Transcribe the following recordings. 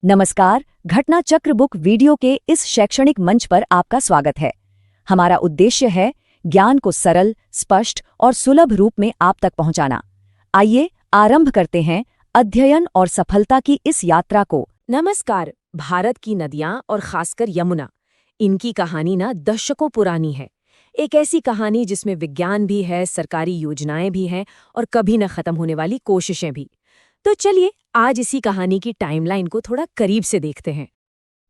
नमस्कार, घटना चक्र बुक वीडियो के इस शैक्षणिक मंच पर आपका स्वागत है। हमारा उद्देश्य है ज्ञान को सरल, स्पष्ट और सुलभ रूप में आप तक पहुंचाना। आइए आरंभ करते हैं अध्ययन और सफलता की इस यात्रा को। नमस्कार। भारत की नदियां और खासकर यमुना, इनकी कहानी ना दशकों पुरानी है। एक ऐसी कहानी जिसमें विज्ञान भी है, सरकारी योजनाएं भी हैं और कभी न खत्म होने वाली कोशिशें भी। तो चलिए आज इसी कहानी की टाइमलाइन को थोड़ा करीब से देखते हैं।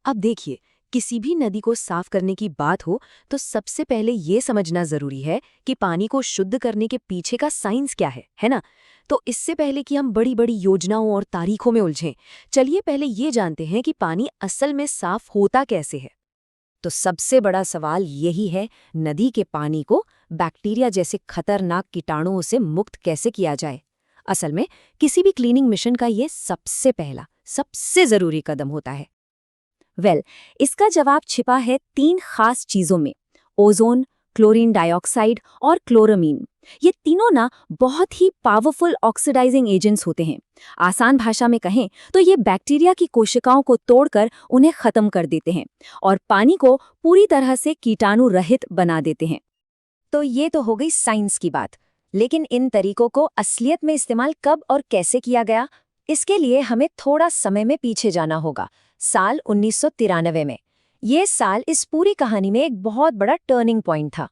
अब देखिए, किसी भी नदी को साफ करने की बात हो तो सबसे पहले ये समझना जरूरी है कि पानी को शुद्ध करने के पीछे का साइंस क्या है ना? तो इससे पहले कि हम बड़ी बड़ी योजनाओं और तारीखों में उलझें, चलिए पहले ये जानते हैं कि पानी असल में साफ होता कैसे है। तो सबसे बड़ा सवाल यही है, नदी के पानी को बैक्टीरिया जैसे खतरनाक कीटाणुओं से मुक्त कैसे किया जाए। असल में किसी भी क्लीनिंग मिशन का ये सबसे पहला, सबसे जरूरी कदम होता है। इसका जवाब छिपा है 3 खास चीजों में: ओजोन, क्लोरीन डाइऑक्साइड और क्लोरामीन। ये तीनों ना बहुत ही पावरफुल ऑक्सीडाइजिंग एजेंट्स होते हैं। आसान भाषा में कहें तो ये बैक्टीरिया की कोशिकाओं को तोड़कर उन्हें खत्म कर देते हैं और पानी को पूरी तरह से कीटाणु रहित बना देते हैं। तो ये तो हो गई साइंस की बात, लेकिन इन तरीकों को असलियत में इस्तेमाल कब और कैसे किया गया, इसके लिए हमें थोड़ा समय में पीछे जाना होगा। साल 1993 में। ये साल इस पूरी कहानी में एक बहुत बड़ा टर्निंग पॉइंट था।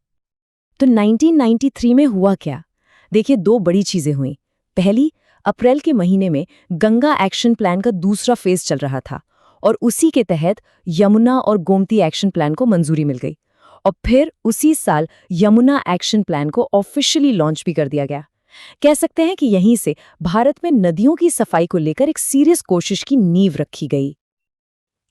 तो 1993 में हुआ क्या? देखिए, 2 बड़ी चीजें हुई। पहली, अप्रैल के महीने में गंगा एक्शन प्लान का दूसरा फेज चल रहा था और उसी के तहत यमुना और गोमती एक्शन प्लान को मंजूरी मिल गई। और फिर उसी साल यमुना एक्शन प्लान को ऑफिशियली लॉन्च भी कर दिया गया। कह सकते हैं कि यहीं से भारत में नदियों की सफाई को लेकर एक सीरियस कोशिश की नींव रखी गई।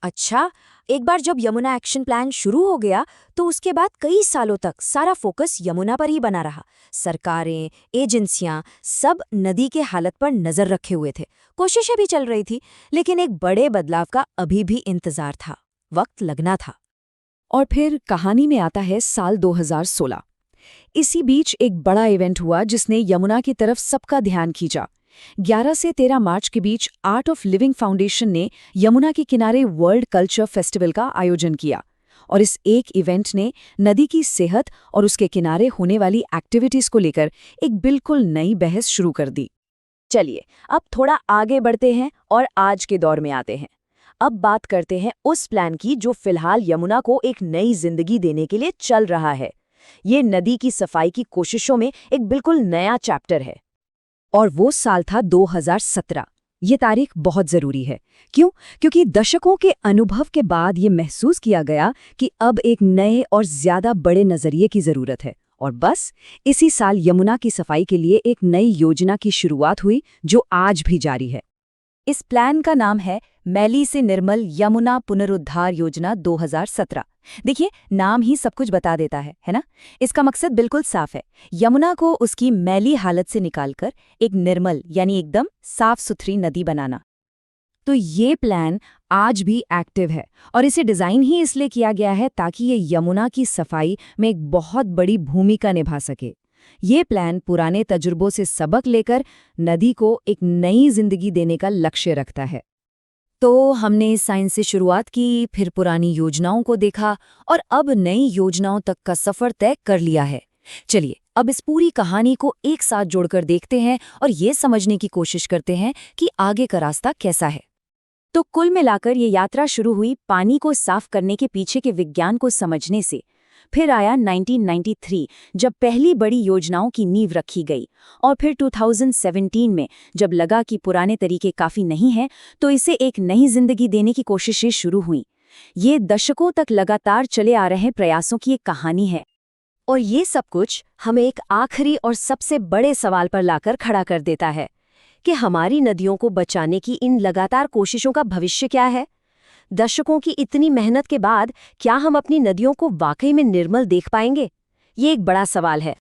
अच्छा, एक बार जब यमुना एक्शन प्लान शुरू हो गया तो उसके बाद कई सालों तक सारा फोकस यमुना पर ही बना रहा। सरकारें, एजेंसियां सब नदी के हालत पर नजर रखे हुए थे। कोशिशें भी चल रही थी, लेकिन एक बड़े बदलाव का अभी भी इंतजार था, वक्त लगना था। और फिर कहानी में आता है साल 2016। इसी बीच एक बड़ा इवेंट हुआ जिसने यमुना की तरफ सबका ध्यान खींचा। 11 से 13 मार्च के बीच आर्ट ऑफ लिविंग फाउंडेशन ने यमुना के किनारे वर्ल्ड कल्चर फेस्टिवल का आयोजन किया और इस एक इवेंट ने नदी की सेहत और उसके किनारे होने वाली एक्टिविटीज को लेकर एक बिल्कुल नई बहस शुरू कर दी। चलिए अब थोड़ा आगे बढ़ते हैं और आज के दौर में आते हैं। अब बात करते हैं उस प्लान की जो फिलहाल यमुना को एक नई जिंदगी देने के लिए चल रहा है। ये नदी की सफाई की कोशिशों में एक बिल्कुल नया चैप्टर है। और वो साल था 2017। ये तारीख बहुत जरूरी है। क्यों? क्योंकि दशकों के अनुभव के बाद ये महसूस किया गया कि अब एक नए और ज्यादा बड़े नजरिए की जरूरत है। और बस इसी साल यमुना की सफाई के लिए एक नई योजना की शुरुआत हुई जो आज भी जारी है। इस प्लान का नाम है मैली से निर्मल यमुना पुनरुद्धार योजना 2017। देखिए, नाम ही सब कुछ बता देता है ना? इसका मकसद बिल्कुल साफ है, यमुना को उसकी मैली हालत से निकालकर एक निर्मल यानी एकदम साफ सुथरी नदी बनाना। तो ये प्लान आज भी एक्टिव है और इसे डिज़ाइन ही इसलिए किया गया है ताकि ये यमुना की सफाई में एक बहुत बड़ी भूमिका निभा सके। ये प्लान पुराने तजुर्बों से सबक लेकर नदी को एक नई जिंदगी देने का लक्ष्य रखता है। तो हमने साइंस से शुरुआत की, फिर पुरानी योजनाओं को देखा और अब नई योजनाओं तक का सफर तय कर लिया है। चलिए अब इस पूरी कहानी को एक साथ जोड़कर देखते हैं और ये समझने की कोशिश करते हैं कि आगे का रास्ता कैसा है। तो कुल मिलाकर ये यात्रा शुरू हुई पानी को साफ करने के पीछे के विज्ञान को समझने से। फिर आया 1993 जब पहली बड़ी योजनाओं की नींव रखी गई, और फिर 2017 में जब लगा कि पुराने तरीके काफ़ी नहीं हैं तो इसे एक नई जिंदगी देने की कोशिशें शुरू हुईं। ये दशकों तक लगातार चले आ रहे प्रयासों की एक कहानी है। और ये सब कुछ हमें एक आखिरी और सबसे बड़े सवाल पर लाकर खड़ा कर देता है कि हमारी नदियों को बचाने की इन लगातार कोशिशों का भविष्य क्या है। दशकों की इतनी मेहनत के बाद क्या हम अपनी नदियों को वाकई में निर्मल देख पाएंगे? ये एक बड़ा सवाल है।